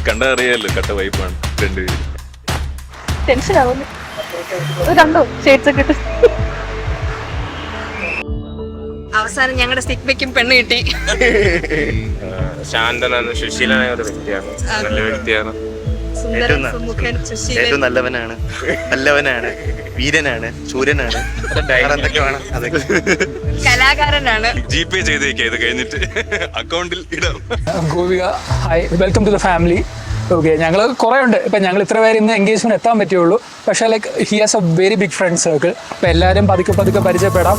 കണ്ടറിയാലോ, കട്ട വൈപ്പാണ് രണ്ടുപേരും. ടെൻഷൻ ആവുന്നു. കണ്ടോ ഷെയ്ഡ്സ് ഒക്കെ ഇട്ട്. അവസാനം ഞങ്ങളുടെ സിഗ്മയ്ക്കും പെണ്ണ് കിട്ടി. ശാന്തനാണ്, സുശീലനായ ഒരു വ്യക്തിയാണ്, നല്ല വ്യക്തിയാണ്. ഏറ്റവും നല്ലവനാണ്, വീരനാണ്, ശൂരനാണ്, എന്തൊക്കെ വേണം, അതൊക്കെ കലാകാരനാണ്. ജിപേ ചെയ്തേക്കാം, ഇത് കഴിഞ്ഞിട്ട് അക്കൗണ്ടിൽ ഇടാം. Gopika, hi, welcome to the family. Okay, ഞങ്ങൾ കുറേ ഉണ്ട്. ഇപ്പം ഞങ്ങൾ ഇത്ര പേര് ഇന്ന് എൻഗേജ്മെന്റ് എത്താൻ പറ്റുള്ളൂ. പക്ഷേ like he has a very big friend circle. അപ്പം എല്ലാവരും പതുക്കെ പരിചയപ്പെടാം.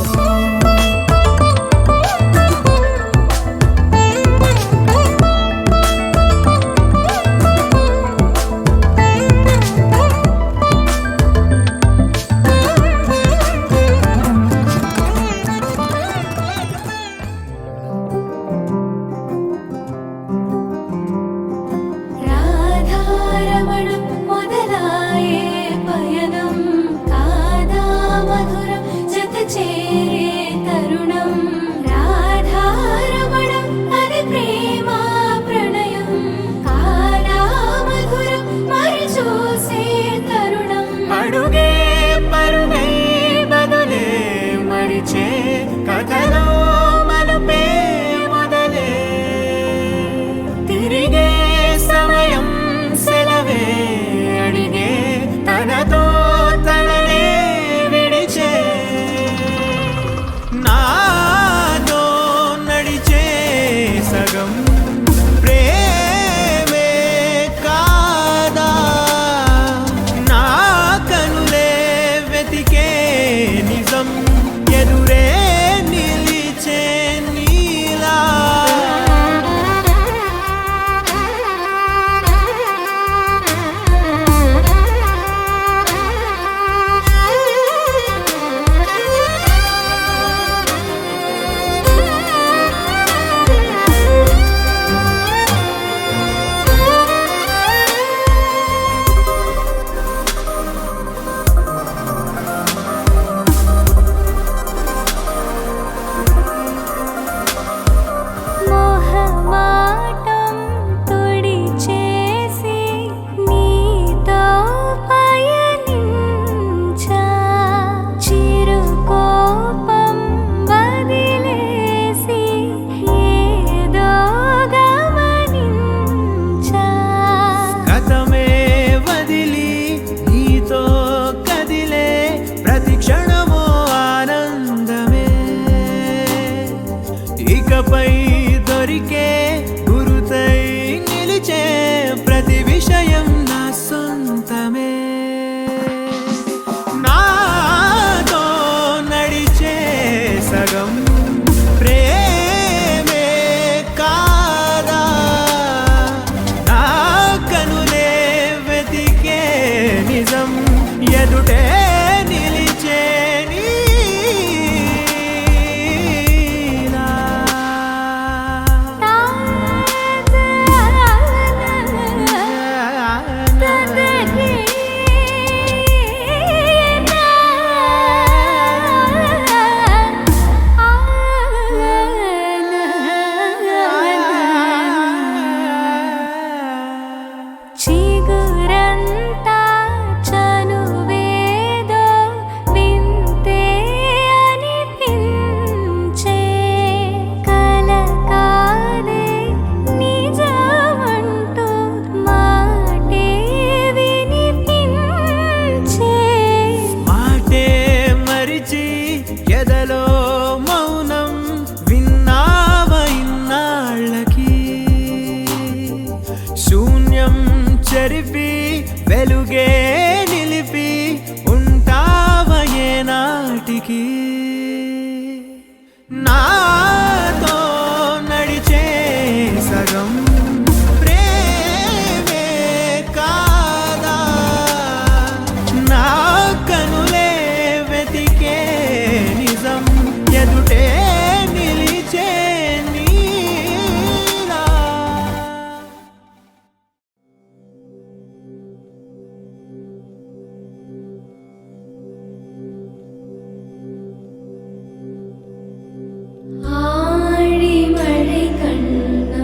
ആഴിമഴ കണ്ണ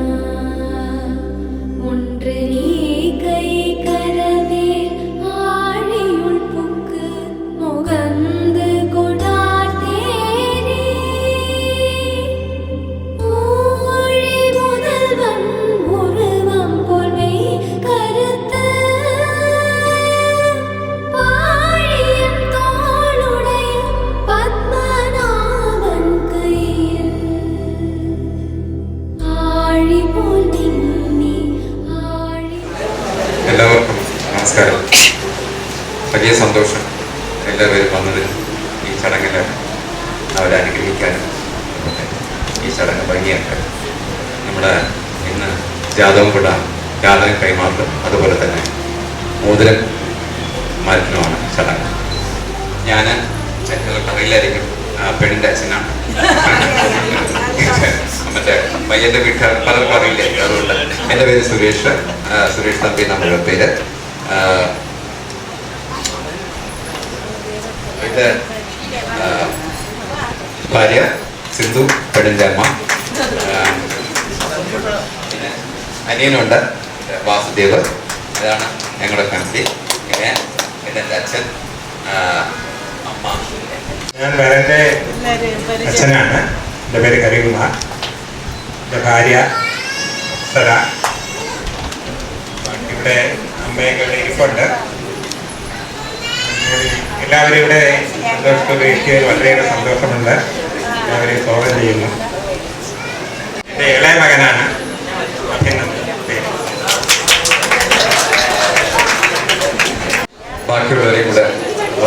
എല്ലാവർക്കും നമസ്കാരം. വലിയ സന്തോഷം എല്ലാവരും വന്നതിന്, ഈ ചടങ്ങിൽ അവരെ അനുഗ്രഹിക്കാനും ഈ ചടങ്ങ് ഭംഗിയാക്കാൻ. നമ്മുടെ ഇന്ന് ജാതകം വിടാൻ ജാതകം കൈമാറും, അതുപോലെ തന്നെ മോതിരം മാറ്റലുമാണ് ചടങ്ങ്. ഞാൻ അറിയില്ലായിരിക്കും, പെണ്ണിൻ്റെ അച്ഛനാണ്. മറ്റേ പയ്യൻ്റെ വീട്ടുകാർ പലർക്കും അറിയില്ല, അതുകൊണ്ട് എൻ്റെ പേര് സുരേഷ് തമ്പി നമ്മുടെ പേര്. ഇത് ഭാര്യ സിന്ധു, പെണ്ണിൻ്റെ അമ്മ. പിന്നെ അനിയനുണ്ട് വാസുദേവ്. ഇതാണ് ഞങ്ങളുടെ ഫാമിലി. പിന്നെ എൻ്റെ അച്ഛൻ, അമ്മ. ഞാൻ വരൻ്റെ അച്ഛനാണ്. എൻ്റെ പേര് കരീകുമാർ. എൻ്റെ ഭാര്യ സര. ഇവിടെ അമ്മയൊക്കെ ഇവിടെ ഇരിപ്പുണ്ട്. എല്ലാവരും ഇവിടെ സന്തോഷത്തോടെ ഇരിക്കാൻ വളരെയേറെ സന്തോഷമുണ്ട്. എല്ലാവരെയും സ്വാഗതം ചെയ്യുന്നു. എൻ്റെ ഇളയ മകനാണ് അഭിനന്ദൻ. ബാക്കിയുള്ളവരെയും കൂടെ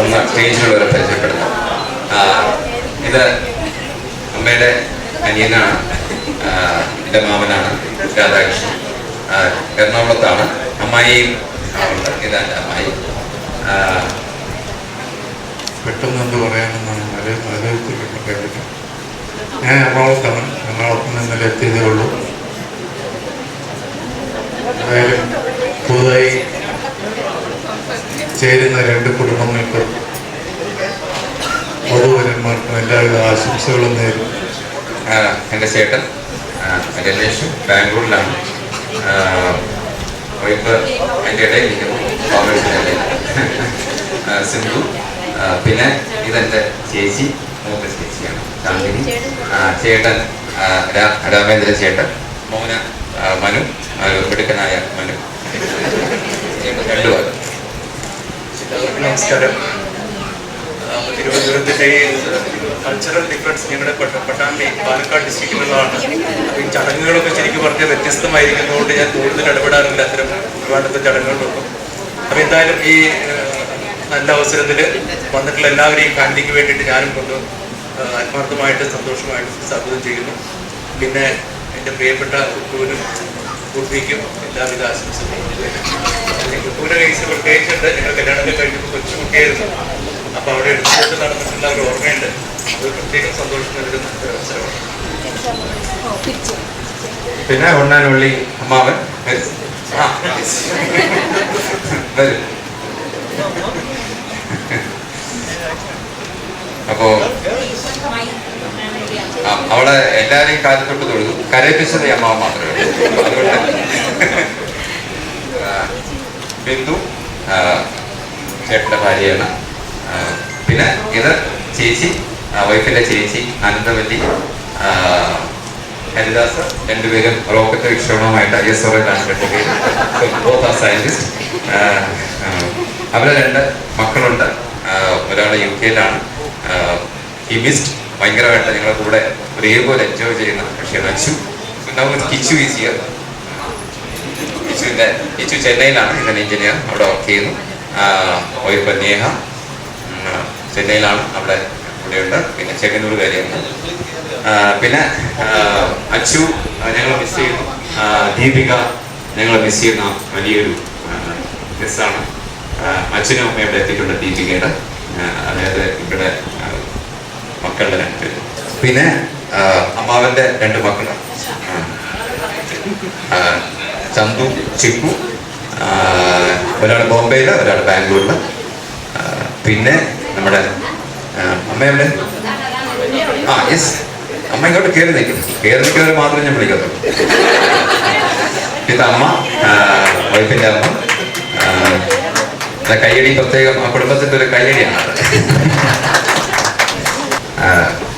ഒന്ന് സ്റ്റേജിലുള്ളവരെ പരിചയപ്പെടുത്താം. ഇത് അമ്മയുടെ അനിയനാണ്, എൻ്റെ മാമനാണ് രാധാകൃഷ്ണൻ. എറണാകുളത്താണ്. അമ്മായിയും ഉണ്ട്. ഇതാണ് അമ്മായി. പെട്ടെന്ന് എന്ത് പറയാമെന്നാണ് ആലോചിച്ചിട്ട്. ഞാൻ എറണാകുളത്താണ്. എറണാകുളത്ത് നിന്ന് ഇന്നലെ എത്തിയതേ ഉള്ളൂ. എന്തായാലും പുതുതായി ചേരുന്ന രണ്ട് കുടുംബങ്ങൾക്ക് വധുവരന്മാർക്കും എല്ലാവിധ ആശംസകളും നേരും. എൻ്റെ ചേട്ടൻ രമേഷ് ബാംഗ്ലൂരിലാണ്. വൈഫ് എൻ്റെ ഇടയിൽ ഇരിക്കുന്നു, കോമേഴ്സിൻ്റെ സിന്ധു. പിന്നെ ഇതെൻ്റെ ചേച്ചി, മൂത്ത ചേച്ചിയാണ് ചാന്ദിനി. ചേട്ടൻ രാമേന്ദ്ര ചേട്ടൻ, മോന മനു, മിടുക്കനായ മനു. രണ്ടുപേരും. നമസ്കാരം. തിരുവനന്തപുരത്തിൻ്റെ കൾച്ചറൽ ഡിഫറൻസ് ഞങ്ങളുടെ പട്ടാമ്പി പാലക്കാട് ഡിസ്ട്രിക്റ്റിലുള്ളതാണ്. അപ്പോൾ ഈ ചടങ്ങുകളൊക്കെ ശരിക്കും പറഞ്ഞാൽ വ്യത്യസ്തമായിരിക്കുന്നതുകൊണ്ട് ഞാൻ കൂടുതൽ ഇടപെടാറില്ല അത്തരം ഒരുപാടത്തെ ചടങ്ങുകളൊന്നും. അപ്പോൾ എന്തായാലും ഈ നല്ല അവസരത്തിൽ വന്നിട്ടുള്ള എല്ലാവരെയും ഫാമിലിക്ക് വേണ്ടിയിട്ട് ഞാനും കൊണ്ട് ആത്മാർത്ഥമായിട്ട് സന്തോഷമായിട്ട് സ്വാഗതം ചെയ്യുന്നു. പിന്നെ എൻ്റെ പ്രിയപ്പെട്ട കുട്ടൂരും കുട്ടിക്കും എല്ലാവിധ ആശംസകളും. കുട്ടൂരെ കേസ് പ്രത്യേകിച്ചുണ്ട്. ഞങ്ങൾ കല്യാണമൊക്കെ കഴിഞ്ഞപ്പോൾ കൊച്ചുകുട്ടിയായിരുന്നു. അപ്പോൾ അവിടെ എടുത്തുകൊണ്ട് നടന്നിട്ടുള്ള ഒരു ഓർമ്മയുണ്ട്. അത് പ്രത്യേകം സന്തോഷം നൽകുന്ന ഒരു അവസരമാണ്. പിന്നെ ഉണ്ണാനുള്ളി അമ്മാവൻ വരും. അപ്പോ അവിടെ എല്ലാവരെയും കാലത്തൊട്ട് തൊഴുതു. കരയിപ്പിച്ചത് ഈ അമ്മാവൻ മാത്രമേ ഉള്ളൂ. അതുകൊണ്ട് ബിന്ദു ചേട്ടൻ്റെ ഭാര്യയാണ്. പിന്നെ ഇത് ചേച്ചി, വൈഫിൻ്റെ ചേച്ചി അനന്തവല്ലി, ഹരിദാസ്. രണ്ടുപേരും റോക്കറ്റ് വിക്ഷേപണവുമായിട്ട് ISROയിലാണ് പെട്ടത്. സയന്റിസ്റ്റ്. അവരെ രണ്ട് മക്കളുണ്ട്. ഒരാൾ UK-ലാണ്. ഹിമിസ്റ്റ്. ഭയങ്കരമായിട്ട് ഞങ്ങളുടെ കൂടെ ഒരേപോലെ എൻജോയ് ചെയ്യുന്ന കക്ഷിയാണ് അച്ചു. Kichu is here. കിച്ചു ചെന്നൈയിലാണ്. ഇതാണ് എഞ്ചിനീയർ, അവിടെ വർക്ക് ചെയ്യുന്നു. വൈഫ് നേഹ ചെന്നൈയിലാണ്, അവിടെ ഇവിടെയുണ്ട്. പിന്നെ ചെങ്ങന്നൂരുകാരിയാണ്. പിന്നെ അച്ചു ഞങ്ങൾ മിസ് ചെയ്യുന്നു. ദീപിക ഞങ്ങൾ മിസ് ചെയ്യുന്ന വലിയൊരു മിസ്സാണ്. അച്ഛനും അമ്മയും ഇവിടെ എത്തിയിട്ടുണ്ട്. ദീപികയുടെ, അതായത് ഇവിടെ മക്കളുടെ രണ്ട്. പിന്നെ അമ്മാവൻ്റെ രണ്ട് മക്കളാണ്, ചന്തു, ചിക്കു. ഒരാൾ ബോംബെയിൽ, ഒരാൾ ബാംഗ്ലൂരിൽ. പിന്നെ നമ്മുടെ അമ്മയുടെ യെസ്, അമ്മ ഇങ്ങോട്ട് കയറി നിൽക്കുന്നവർ മാത്രമേ ഞാൻ വിളിക്കത്തുള്ളൂ. ഇത് അമ്മ, വൈഫിൻ്റെ അമ്മ. കയ്യടി പ്രത്യേകം ആ കുടുംബത്തിൻ്റെ ഒരു കയ്യടിയാണ്.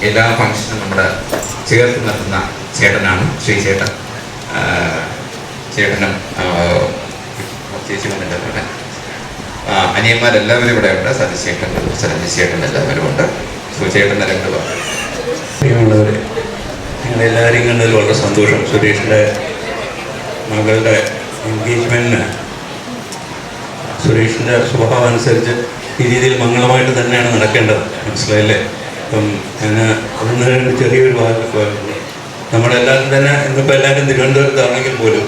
എല്ലാ ഫംഗ്ഷനും നമ്മുടെ ചേർത്ത് നിർത്തുന്ന ചേട്ടനാണ് ശ്രീ ചേട്ടൻ. ചേട്ടനും ചേച്ചി വന്നിട്ടുണ്ട്. അനിയന്മാരെല്ലാവരും ഇവിടെ ഉണ്ട്. സതീശേട്ടൻ, സരഞ്ജിശേട്ടൻ എല്ലാവരും ഉണ്ട്. സുചേട്ടൻ്റെ രണ്ട് പേർ. പ്രിയമുള്ളവരെ, നിങ്ങളെല്ലാവരെയും കണ്ടതിൽ വളരെ സന്തോഷം. സുരേഷിൻ്റെ മകളുടെ എൻഗേജ്മെൻറ്റിന് സുരേഷിൻ്റെ സ്വഭാവം അനുസരിച്ച് ഈ രീതിയിൽ മംഗളമായിട്ട് തന്നെയാണ് നടക്കേണ്ടത്, മനസ്സിലായില്ലേ? അപ്പം ഞാൻ ഒന്ന് ചെറിയൊരു വാക്ക്, നമ്മളെല്ലാവരും തന്നെ ഇന്നിപ്പോൾ എല്ലാവരും തിരുവനന്തപുരത്താണെങ്കിൽ പോലും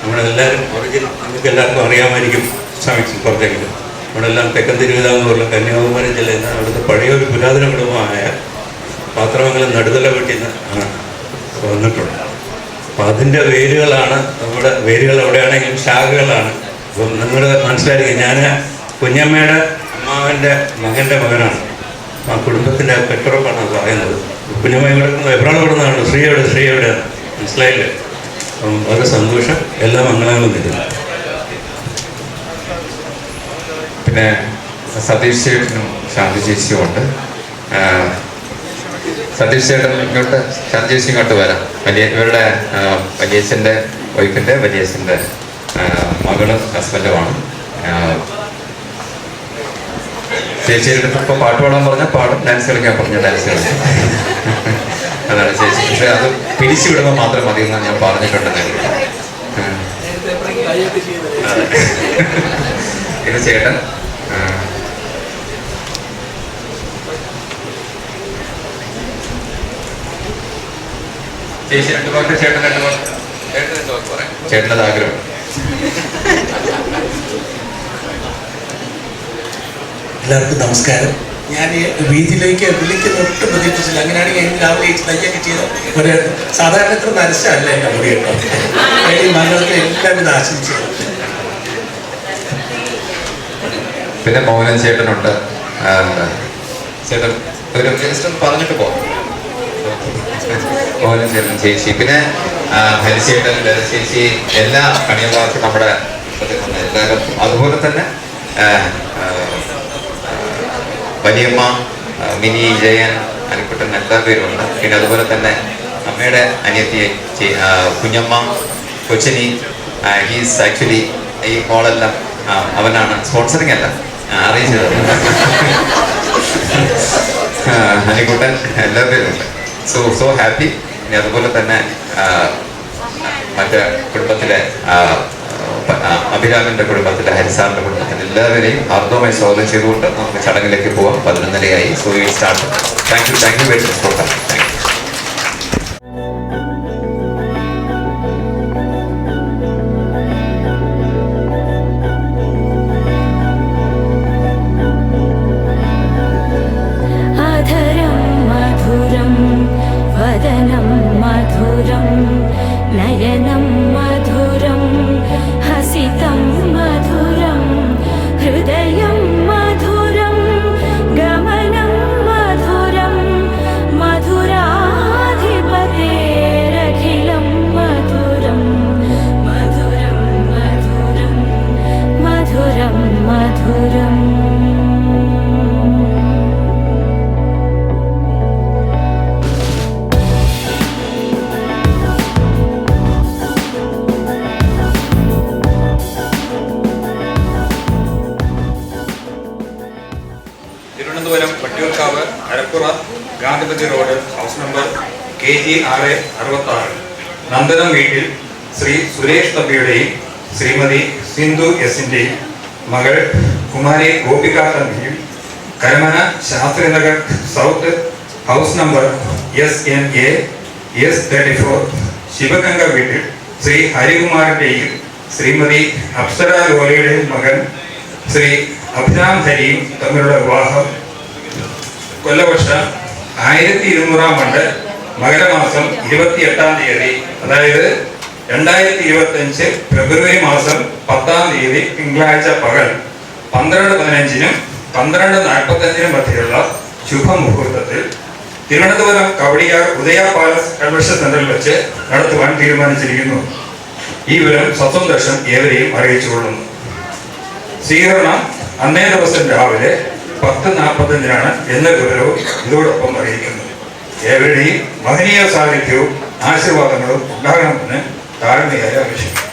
നമ്മളെല്ലാവരും ഒറിജിൻ നമുക്ക് എല്ലാവർക്കും അറിയാമായിരിക്കും, ശ്രമിക്കും കുറച്ചെങ്കിലും. നമ്മളെല്ലാം തെക്കൻ തിരുവിതാംകൂറിലെ കന്യാകുമാരി ജില്ലയിൽ നിന്ന് അവിടുത്തെ പഴയൊരു പുരാതന കുടുംബമായ പാത്രമംഗലം നടുതല വീട്ടിൽ നിന്ന് വന്നിട്ടുണ്ട്. അപ്പം അതിൻ്റെ വേരുകളാണ് നമ്മുടെ വേരുകൾ. എവിടെയാണെങ്കിലും ശാഖകളാണ്. അപ്പം നിങ്ങൾ മനസ്സിലായിരിക്കും, ഞാൻ കുഞ്ഞമ്മയുടെ അമ്മാവൻ്റെ മകൻ്റെ മകനാണ്. ആ കുടുംബത്തിൻ്റെ പെട്ടുറപ്പാണ് അത് പറയുന്നത്. കുഞ്ഞമ്മ ഇവിടെ എബ്രാൾ കൊടുക്കുന്നതാണ്. ശ്രീ എവിടെയാണ് മനസ്സിലായില്ലേ? അപ്പം വളരെ സന്തോഷം. എല്ലാ മംഗളങ്ങളും തരുന്നു. പിന്നെ സതീഷ് ചേട്ടനും ശാന്തി ചേച്ചിയും ഉണ്ട്. സതീഷ് ചേട്ടൻ ഇങ്ങോട്ട്, ശാന്തി ചേച്ചി ഇങ്ങോട്ട് വരാം. ഇവരുടെ വലിയച്ഛൻ്റെ വൈഫിൻ്റെ വലിയച്ഛൻ്റെ മകളും ഹസ്ബൻഡുമാണ്. ചേച്ചിയുടെ അടുത്ത് ഇപ്പോൾ പാട്ട് പാടാൻ പറഞ്ഞാൽ പാടും, ഡാൻസ് കളിക്കാൻ പറഞ്ഞാൽ ഡാൻസ് കളിക്കും. അതാണ് ചേച്ചി. പക്ഷെ അത് പിരിച്ചു വിടുമ്പോൾ മാത്രം മതി എന്നാണ് ഞാൻ പറഞ്ഞിട്ടുണ്ടെന്ന്. ഇത് ചേട്ടൻ. ചേച്ചി 2 വാക്ക്, ചേട്ടൻ 2 വാക്ക്. പറയാം. ചേട്ടനത് ആഗ്രഹം. എല്ലാവർക്കും നമസ്കാരം. ഞാൻ വീതിയിലേക്ക് വിളിക്കുന്ന ഒട്ടും പ്രതീക്ഷിച്ചില്ല. അങ്ങനെയാണെങ്കിൽ എനിക്ക് രാവിലെ തയ്യൊക്കെ ചെയ്ത ഒരു സാധാരണ എത്ര നരശല്ല എൻ്റെ മുറി കേട്ടോ. ഈ മകൾക്ക് എല്ലാവിധ ആശംസകളും. പിന്നെ മോഹനൻ ചേട്ടനുണ്ട്. ചേട്ടൻ ഒരു ജസ്റ്റ് ഒന്ന് പറഞ്ഞിട്ട് പോകാം. മോഹനൻ ചേട്ടൻ, ചേച്ചി, പിന്നെ ഹരിചേട്ടൻ, ചേച്ചി, എല്ലാ കണിയവാർക്കും നമ്മുടെ എല്ലാവരും. അതുപോലെ തന്നെ വലിയമ്മ, മിനി, ജയൻ, അനിക്കുട്ടൻ, എല്ലാ പേരും ഉണ്ട്. പിന്നെ അതുപോലെ തന്നെ അമ്മയുടെ അനിയത്തി കുഞ്ഞമ്മ, കൊച്ചിനി. ഹീസ് ആക്ച്വലി ഈ ഹോളെല്ലാം അവനാണ്, സ്പോൺസറിങ് അല്ല, അറേഞ്ച് ചെയ്തത്. അനിക്കുട്ടൻ, എല്ലാ പേരും ഉണ്ട്. So happy. ഇനി അതുപോലെ തന്നെ മറ്റേ കുടുംബത്തിലെ അഭിരാമിന്റെ കുടുംബത്തിലെ, ഹരിസാറിന്റെ കുടുംബത്തിലെ എല്ലാവരെയും ഹാർദവമായി സ്വാഗതം ചെയ്തുകൊണ്ട് നമുക്ക് ചടങ്ങിലേക്ക് പോവാം. 11:30 so we start. Thank you very much for coming. Thank you. Thiruvananthapuram Vattiyoorkavu Arappura Gandhipathi road house number KG 666 Nandanam വീട്ടിൽ ശ്രീ സുരേഷ് തമ്പിയുടെയും ശ്രീമതി സിന്ധു എസിന്റെയും മകൾ കുമാരി ഗോപിക തമ്പിയും Karamana Shastrinagar south house number SNA S34 Sivaganga വീട്ടിൽ ശ്രീ ഹരികുമാറിന്റെയും ശ്രീമതി അപ്സര ലോലയുടെയും മകൻ ശ്രീ അഭിരാം ഹരിയും തമ്മിലുള്ള വിവാഹം കൊല്ലവർഷം 1200 ആണ്ട് മകരമാസം 28-ാം തീയതി, അതായത് 2025 ഫെബ്രുവരി മാസം 10-ാം തീയതി തിങ്കളാഴ്ച പകൽ 12:15-നും 12:45-നും മധ്യയുള്ള ശുഭമുഹൂർത്തത്തിൽ തിരുവനന്തപുരം കവടിയാർ ഉദയ പാലസ് കൺവെൻഷൻ സെന്ററിൽ വെച്ച് നടത്തുവാൻ തീരുമാനിച്ചിരിക്കുന്നു. ഈ വിവരം സസന്തോഷം ഏവരെയും അറിയിച്ചുകൊള്ളുന്നു. സ്വീകരണം അന്നേ ദിവസം രാവിലെ 10:45-നാണ് എന്ന വിവരവും ഇതോടൊപ്പം അറിയിക്കുന്നു. ഏവരുടെയും മഹനീയ സാന്നിധ്യവും ആശീർവാദങ്ങളും ഉണ്ടാകണമെന്ന് താഴ്മയായി അപേക്ഷിക്കുന്നു.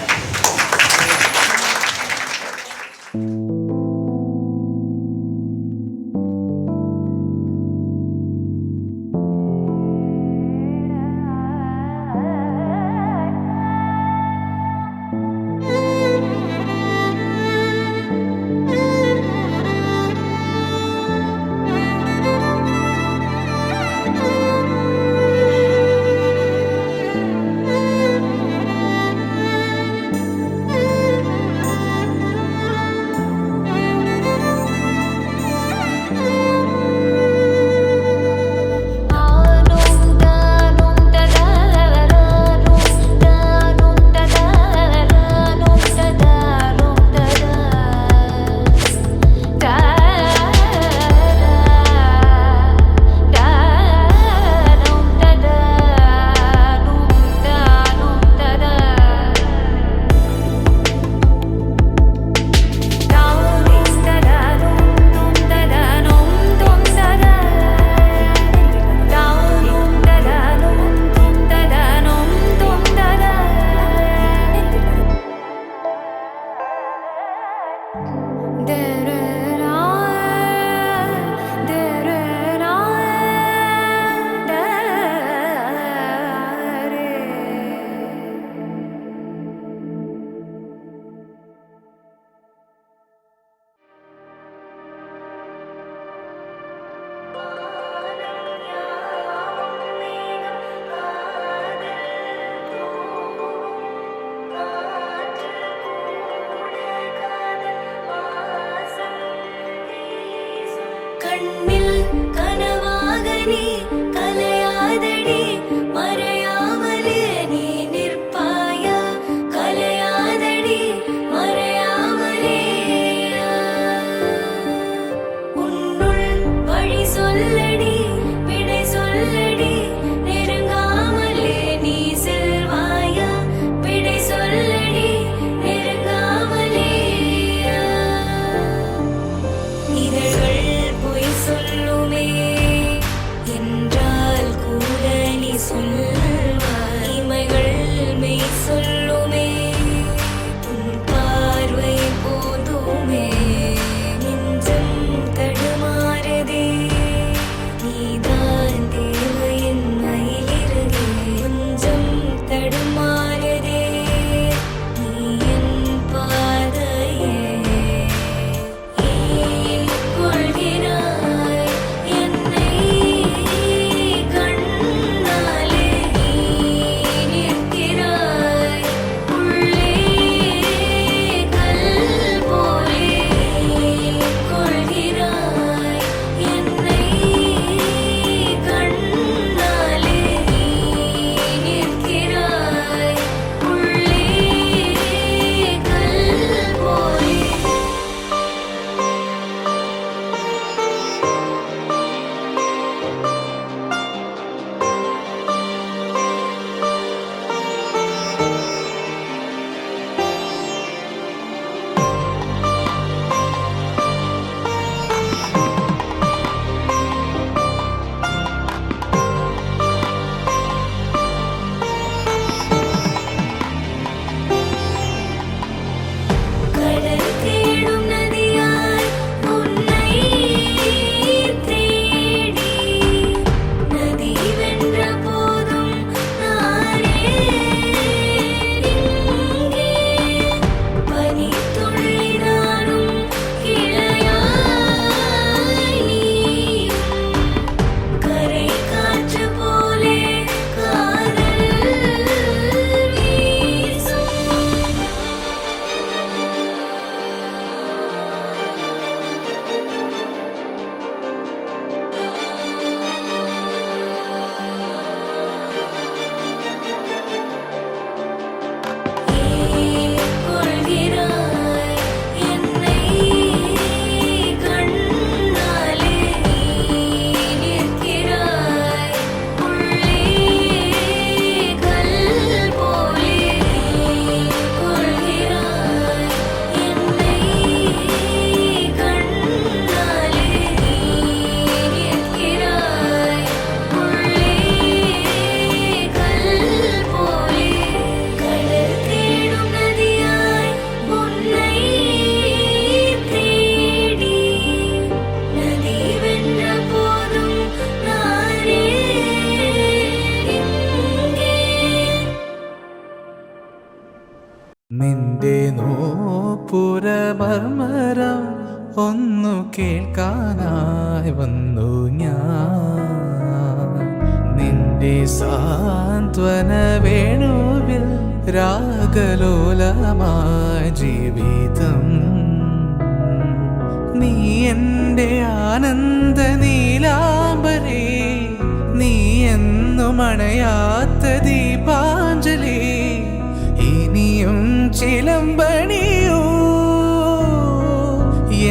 നിന്റെ നോപ്പുരമർമരം ഒന്നു കേൾക്കാനായി വന്നു ഞാൻ. നിന്റെ സാന്ത്വന വേണുവിൽ രാഗലോലമായ ജീവിതം. നീ എൻ്റെ ആനന്ദ നീലാംബരേ, നീ എന്നും അണയാത്ത ദീപാഞ്ജലി. ഇനിയും ചിലമ്പണിയോ,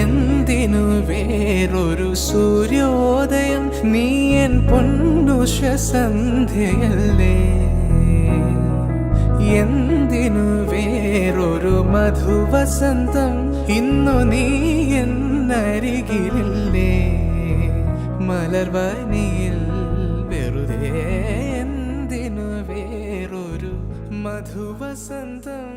എന്തിനു വേറൊരു സൂര്യോദയം. നീ എൻ പൊന്നുഷ സന്ധ്യയല്ലേ, എന്തിനു വേറൊരു മധുവസന്തം. ഇന്നു നീ എന്നരികിലില്ലേ, മലർവനിയിൽ വെറുതെ എന്തിനു വേറൊരു മധുവസന്തം.